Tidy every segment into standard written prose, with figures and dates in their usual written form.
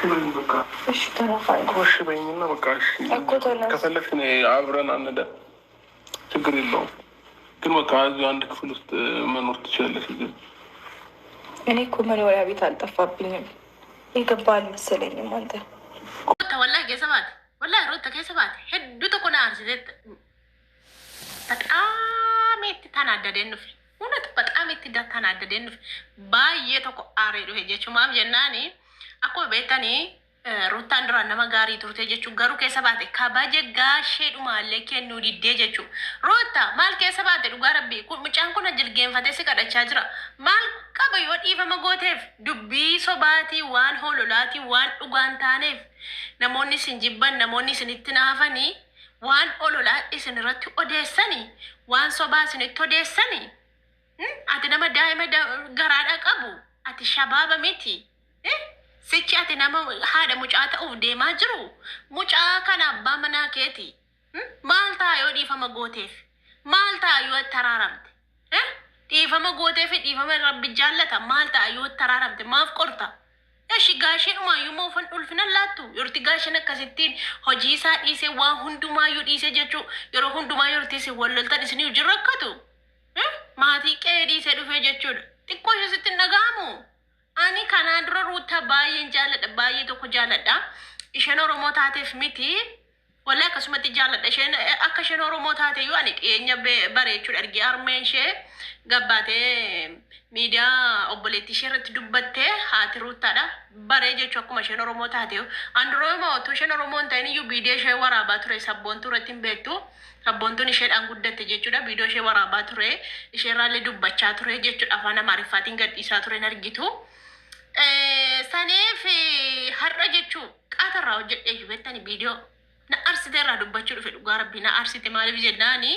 شبين بكا ايش ترى فايدة كوش بيننا بكاش كفلك عبرنا عن ده ችግር የለውም ግን በቃ እዚህ አንድ ክፍል ውስጥ መኖር ትችላለሽ ግን እኔ እኮ መኖሪያ ቤት አልጠፋብኝም ይገባል መሰለኝም አንተ ወላሂ ከሰባት ወላሂ ሩት ከሰባት ሄዱ ተቆና አርሲት በጣም ተናደደንፍ እውነት በጣም ተናደደንፍ ባየ ተቆ አሬዶ ሄጀቹ ማም ጀናኒ አኮ ቤታኒ ሩታን ድራ ነማ ጋሪ ቱርቴ ጀቹ ገሩ ከሰባት ካባጀ ጋሼ ዱማለ ከኑ ዲዴ ጀቹ ሩታ ማል ከሰባት ዱጋረቢ ሙጫን ኩነ ጅልጌን ፈቴ ሲቀደቻ ጅራ ማል ቀበዮ ዲፈ መጎቴፍ ዱቢ ሶባቲ ዋን ሆሎላቲ ዋን ዱጋንታኔፍ ነሞኒ ሲንጂባን ነሞኒ ሲንትናፋኒ ዋን ኦሎላ ኢስንረቱ ኦዴሰኒ ዋን ሶባ ሲንቶ ኦዴሰኒ አቲ ነማ ዳይመ ገራዳ ቀቡ አቲ ሻባበ ሚቲ sichi ati nama haadha mucaa ta'uuf deemaa jiru mucaa kana abbaa manaa keeti maal ta'a yoo dhiifama gooteef maal ta'a yoo taraaramte dhiifama gooteef dhiifama rabbi jaallata maal ta'a yoo taraaramte maaf qorta eshi gaasheen umaayyuu moofan ulfinan laattu yorti gaasheen akkasittiin hojii isaa dhiisee waan hundumaayyuu dhiisee jechuu yeroo hundumaa yortiise walloltan isinii hojii rakkatu maatii qe'ee dhiisee dhufee jechuudha xiqqoo ishee sitti dhaga'amu. ani kana dura ruuta baay'een jaaladha baay'ee tokko jaaladha isheen oromoo taateef miti wala akkasumatti jaaladha isheen akka isheen oromoo taate yoo ani dhiyeenya bareechuudha argee armeen ishee gabbaatee miidiyaa obboleettii ishee irratti dubbatte haati ruutaadha baree jechuu akkuma isheen oromoo taate anduroomoo otoo isheen oromoo hin ta'in iyyuu viidiyoo ishee waraabaa ture sabboontuu irratti hin beektu sabboontuun isheedhaan guddatte jechuudha viidiyoo ishee waraabaa ture isheerraallee dubbachaa ture jechuudha afaan amaariffaatiin gadhiisaa ture hin argitu. Saneef har'a jechuu qaatarraa hojjedhee jubettani viidiyoo na arsite irraa dubbachuu dhufe dhugaa rabbii na arsite maaliif jennaani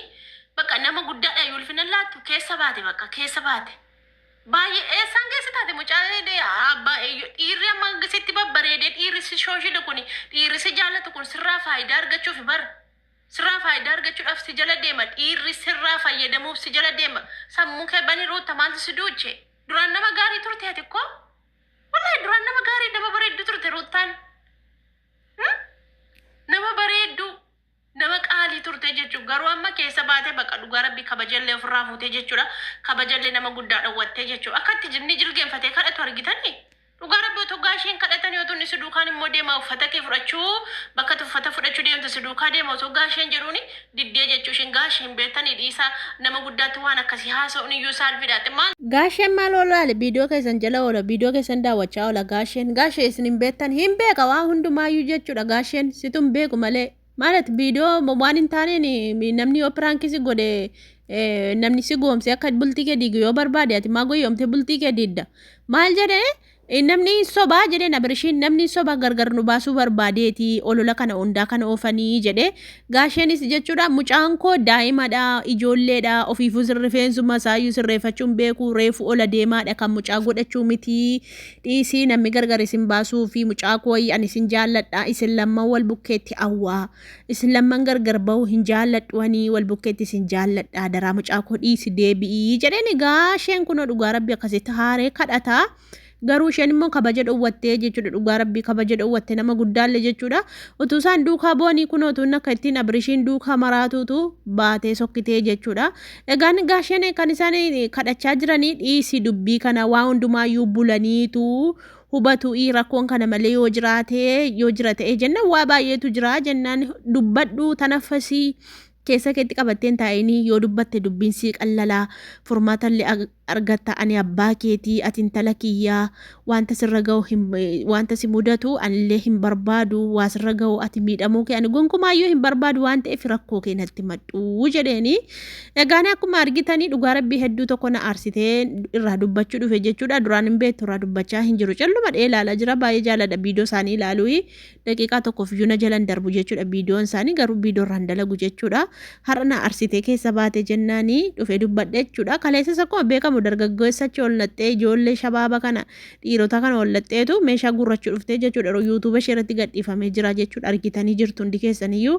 bakka nama guddaadha yoo ulfina laattu keessa baate bakka keessa baate baay'ee eessaan keessa taate mucaalee abbaa dhiirri amma sitti babbareedee dhiirri si shooshidha kun dhiirri si jaallatu kun sirraa faayidaa argachuuf bara sirraa faayidaa argachuudhaaf si jala deema dhiirri sirraa fayyadamuuf si jala deema sammuu kee bani ruuta maaltu si duuche duraan nama gaarii turte ati koo wallahi duraan nama gaarii nama bareeddu turte ruutaan nama bareeddu nama qaalii turte jechuudha garuu amma keessa baatee bakka dhugaa rabbi kabajallee ofirraa fuutee jechuudha kabajallee nama guddaa dhawwattee jechuudha akkatti jinni jilgeenfatee kadhatu argitanii dhugaa rabbi otoo gaasheen kadhatan yoo tunni si duukaan immoo deemaa uffata kee fudhachuu bakka uffata fudhachuu deemtu si duukaa deema otoo gaasheen jedhuuni diddee jechuu isheen gaasheen beektanii dhiisaa nama guddaatti waan akkasii haasa'uun iyyuu saalfiidhaate maal. Gaasheen maal olaale viidiyoo keessan jala oola viidiyoo keessan daawwachaa oola gaashee isin hin beektan hin beeka waan hundumaayyuu jechuudha gaasheen situ hin beeku malee maalat viidiyoo waan hin taaneen namni yoo piraankisi godhe namni si goomse akka bultii kee diigu yoo barbaade ati maa goyoomte bultii kee diidda maal jedhee namni sobaa jedhee nabirshiin namni sobaa gargar nu baasuu barbaadeeti olola kana hundaa kana oofanii jedhee gaasheenis jechuudha mucaan koo daa'imadha ijoolleedha ofiifuu rifeensuma isaayyuu sirreeffachuun beeku reefu ola deemaadha kan mucaa godhachuu miti dhiisii namni gargar isin baasuu fi mucaa koo ani isin jaalladha isin lamman wal bukkeetti awwaa isin lamman gargar bahu hin jaalladhuwanii wal bukkeetti isin jaalladha daraa mucaa koo dhiisi deebi'ii jedheen gaasheen kunoo dhugaa rabbi akkasitti haaree kadhataa. Garuu isheen immoo kabaja dhowwattee jechuudha dhugaa rabbii kabaja dhowwatte nama guddaalle jechuudha utuu isaan duukaa boonii kun otuun akka ittiin abrishiin duukaa maraatuutu baatee sokkitee jechuudha egaan gaasheen kan isaan kadhachaa jiranii dhiisii dubbii kana waa hundumaayyuu bulaniitu hubatu rakkoon kana malee yoo jiraate jenna waa baay'eetu jira jennaan dubbadhu tanaffasii keessa keetti qabatteen taa'anii yoo dubbatte dubbiin sii qallalaa furmaatallee argatta ani abbaa keetii ati intala kiyyaa wanta sirra ga'u wanta si mudatu anillee hin barbaadu waa sirra ga'u ati miidhamuu kee ani gonkumaayyuu hin barbaadu waan ta'eef rakkoo kee natti madhuu jedheeni egaan akkuma argitanii dhugaa rabbii hedduu tokko na aarsitee irraa dubbachuu dhufe jechuudha duraan hin beektu irraa dubbachaa hin jiru calluma dhee ilaalaa jira baay'ee jaaladha viidiyoo isaanii ilaaluu daqiiqaa tokkoof iyyuu na jalan darbu jechuudha viidiyoon isaanii garuu viidiyoo irraan dalagu jechuudha har'a na aarsitee keessa baate jennaanii dhufe dubbadhe jechuudha kaleessas akkuma beekamu dargaggeessachi ollattee ijoollee shabaaba kana dhiirota kana ollatteetu meeshaa gurrachuu dhuftee jechuudha yuutuuba ishee irratti gadhiifamee jira jechuudha argitanii jirtu hundi keessaniyyuu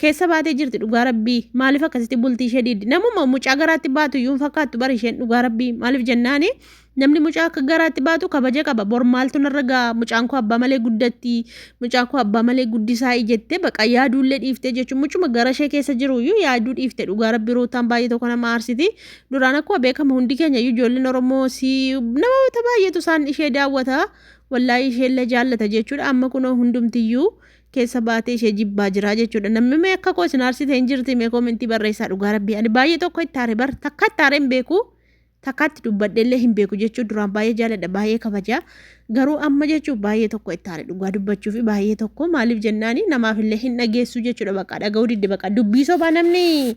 keessa baatee jirti dhugaa rabbii maaliif akkasitti bultii ishee diiddi namuma mucaa garaatti baatu iyyuu fakkaattu bari isheen dhugaa rabbii maaliif jennaani namni mucaa akka garaatti baatu kabaja qaba. Bor maaltu narra gaa mucaan koo abbaa malee guddatti, mucaan koo abbaa malee guddisaa jettee baqa yaaduullee dhiiftee jechuun mucuma gara ishee keessa jiru iyyuu yaaduu dhiifte. Dhugaa rabbi rootaan baay'ee tokko nama aarsiti. Duraan akkuma beekama hundi keenya iyyuu ijoolleen Oromoo namoota baay'eetu isaan ishee daawwata. Wallaahi isheellee jaallata jechuudha. Amma kunoo hundumtiyyuu keessa baatee ishee jibbaa jira jechuudha. Namni mee akka koo isin aarsite hin jirti mee koomentii barreessaa. Dhugaa rabbi ani baay'ee tokko itti aare bar takka itti aare hin beeku. Takkaatti dubbadheellee hin beeku jechuudha. Duraan baay'ee jaalladha, baay'ee kabaja. Garuu amma jechuun baay'ee tokko itti aare dhugaa dubbachuu fi baay'ee tokko maaliif jennaani namaafillee hin dhageessu jechuudha. Baqa dhaga'uu didde baqa dubbii sobaa namni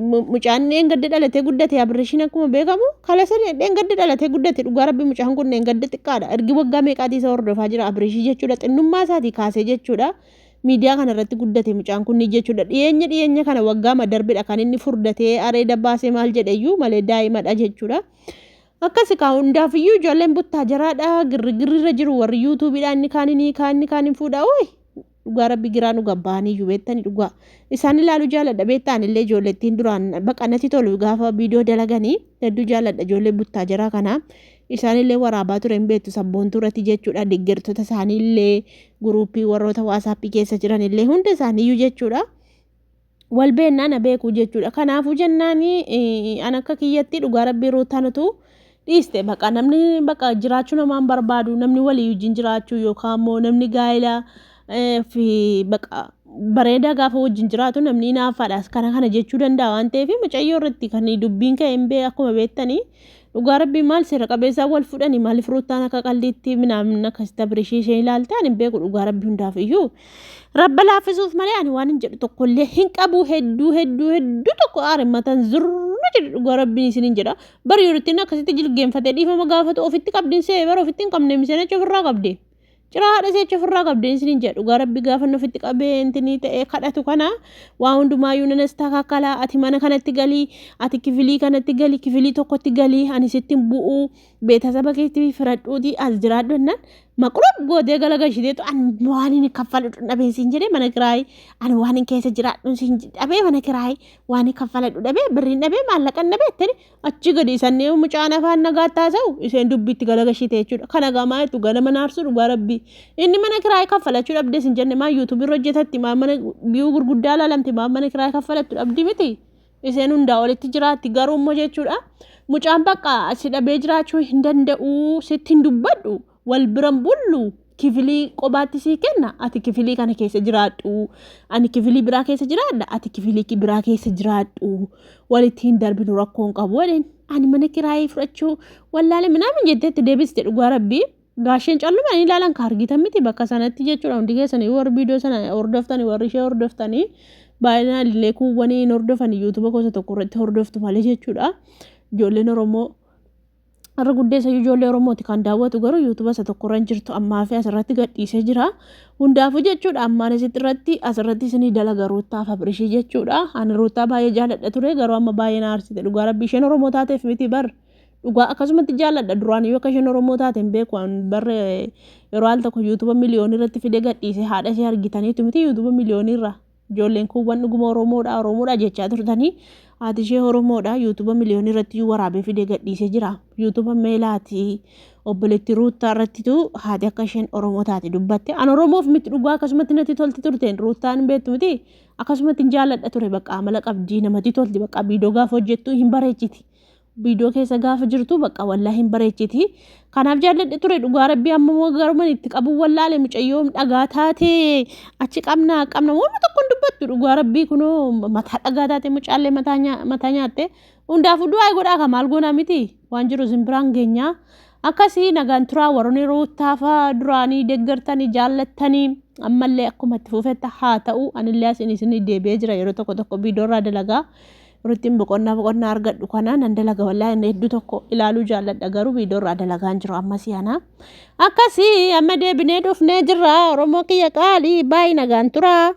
mucaan dheengadde dhalatee guddate Abreeshiin akkuma beekamu kala sadii dheengadde dhalatee guddate dhugaa rabbi mucaan kun dheengadde xiqqaadha. Ergi waggaa meeqaatii isa hordofaa jira Abreeshii jechuudha. Xinnummaa isaatii kaasee jechuudha. Miidiyaa kana irratti guddate mucaan kun jechuudha. Dhiyeenya kana waggaa darbedha kan inni furdatee areeda baasee maal jedheyyuu malee daa'imadha jechuudha. Akkasi kaa hundaafiyyuu ijoolleen buttaa jaraadha girrigirrirra jiru warri yuutuubiidhaan inni kaaniin fuudhaa ooyi. Dhugaa rabbi giraa nu gabbaaniyyuu beektanii dhugaa. Isaan ilaaluu jaalladha beektaan illee ijoollettiin duraan baqannatti tolu gaafa viidiyoo dalaganii hedduu jaalladha ijoollee buttaa jaraa kana. Isaan illee waraabaa ture hin beektu sabboontuu irratti jechuudha. Deeggartoota isaanii illee guruupii warroota waasappii keessa jiran illee hunda isaaniiyyuu jechuudha. Wal beennaan beekuu jechuudha. Kanaafuu jennaanii an akka kiyyatti dhugaa rabbii rootaanatu dhiiste baqa namni baqa jiraachuu namaan barbaadu namni walii wajjin jiraachuu yookaan immoo namni gaa'ela fi baqa bareedaa gaafa wajjin jiraatu namni naafadhaas kana jechuu danda'a waan ta'eef mucayyoo irratti kan dubbiin ka'e hin beeku akkuma beektanii. Dhugaa rabbii maal seera qabeessaa wal fudhanii maaliif rootaan akka qalliitti minaamin akkasitti Abreeshii ishee ilaalte ani hin beeku dhugaa rabbii hundaaf iyyuu rabba laaffisuuf malee ani waan hin jedhu tokkollee hin qabu hedduu tokko aarimmatan zurna jedhu dhugaa rabbiin isin hin jedha bari yerootti akkasitti jilgeenfatee dhiifama gaafatu ofitti qabdiin see bara ofitti hin qabne miseen achi ofirraa qabde ciraa haadha see achi ofirraa qabdeen isin hin jedhu dhugaa rabbii gaafa ofitti qabee intinii ta'ee kadhatu kana waa hundumaayyuu nanas takakkalaa ati mana kanatti galii ati kifilii kanatti galii kifilii tokkotti galii ani sitti bu'uu beetasaba keetti firadhuuti as jiraadhu jennaan maqrub gootee galagalchiteetu ani waan inni kaffaladhu dhabee siin jedhee mana kiraayii ani waan inni keessa jiraadhu siin dhabee mana kiraayii waan inni kaffaladhu dhabee birriin dhabee maallaqan dhabee ettani achi gadi sannee mucaan afaan nagaattaa ta'u isheen dubbitti galagalchite jechuudha. Kana gamaa jettu ganama naarsu dhugaa rabbii inni mana kiraayii kaffalachuu dhabdee siin jenne maa yuutuubii irra hojjetatti maa mana biyuu gurguddaa laalamti maa mana kiraayii kaffalattu dhabdi miti isheen hundaa olitti jiraatti garuu immoo jechuudha. Mucaan bakka asi dhabee jiraachuu hin danda'u sitti hin dubbadhu wal biran bullu kifilii qobaatti sii kenna ati kifilii kana keessa jiraadhu ani kifilii biraa keessa jiraadha ati kifilii biraa keessa jiraadhu walitti hin darbinu rakkoo hin qabu waliin ani mana kiraayii fudhachuu wallaale minaamin jetteetti deebiste dhugaa rabbii gaasheen calluma ani ilaalan ka argitan miti bakka sanatti jechuudha. Hundi keessanii warri viidiyoo sana hordoftanii warri ishee hordoftanii baay'inaan illee kuuwwanii hin hordofan yuutuuba gosa tokko irratti hordoftu malee jechuudha. Ijoolleen Oromoo har'a guddeessa ijoollee Oromooti kan daawwatu garuu yuutuuba isa tokko irra jirtu ammaa fi asirratti gadhiisee jira. Hundaafuu jechuudha ammaan asirratti isinii dalaga roottaaf Abreeshii jechuudha. Ani roottaa baay'ee jaalladha ture garuu amma baay'ee na aarsite dhugaa rabbii isheen Oromoo taateef miti bar dhugaa akkasumatti jaalladha duraan yoo akka isheen Oromoo taate hin beeku barre yeroo al tokko yuutuuba miliyoonii irratti fidee gadhiise haadha ishee argitaniitu miti yuutuuba miliyoonii irra ijoolleen kuuwwan dhuguma Oromoodha jechaa turtanii haati ishee Oromoodha yuutuuba miliyoonii irratti waraabee fidee gadhiisee jira. Yuutuuba meelaati obboleetti ruuttaa irrattitu haati akka isheen Oromoo taate dubbatte an Oromoof miti dhugaa akkasumatti natti tolti turteen ruuttaan hin beektu miti akkasumatti jaalladha ture bakka amala qabdii namatti tolti bakka viidiyoo gaafa hojjettu hin bareechiti. Viidiyoo keessa gaafa jirtu bakka wallaahi hin bareechiti. Kanaaf jaalladhe ture dhugaa rabbii amma garuman itti qabu wallaale mucayyoo dhagaa taate achi qabna waan tokko dubbattu dhugaa rabbii kunoo mataa dhagaa taate mucaallee mataa nyaatte hundaafuu du'aa godhaa ka maal goonaa miti waan jiru simbiraan geenyaa akkasii nagaan turaa warroonni roottaafa duraanii deeggartanii jaallattanii ammallee akkuma itti fufetta haa ta'u anillee isin deebi'ee jira yeroo tokko viidiyoo irraa dalagaa. Rutiin boqonnaa argadhu kana nan dalaga wallahi hedduu tokko ilaaluu jaalladha garuu viidiyoo irraa dalagaan jiru amma si'ana akkasii amma deebinee dhufnee jirra Oromoo kiyya qaalii baay'ee nagaan turaa.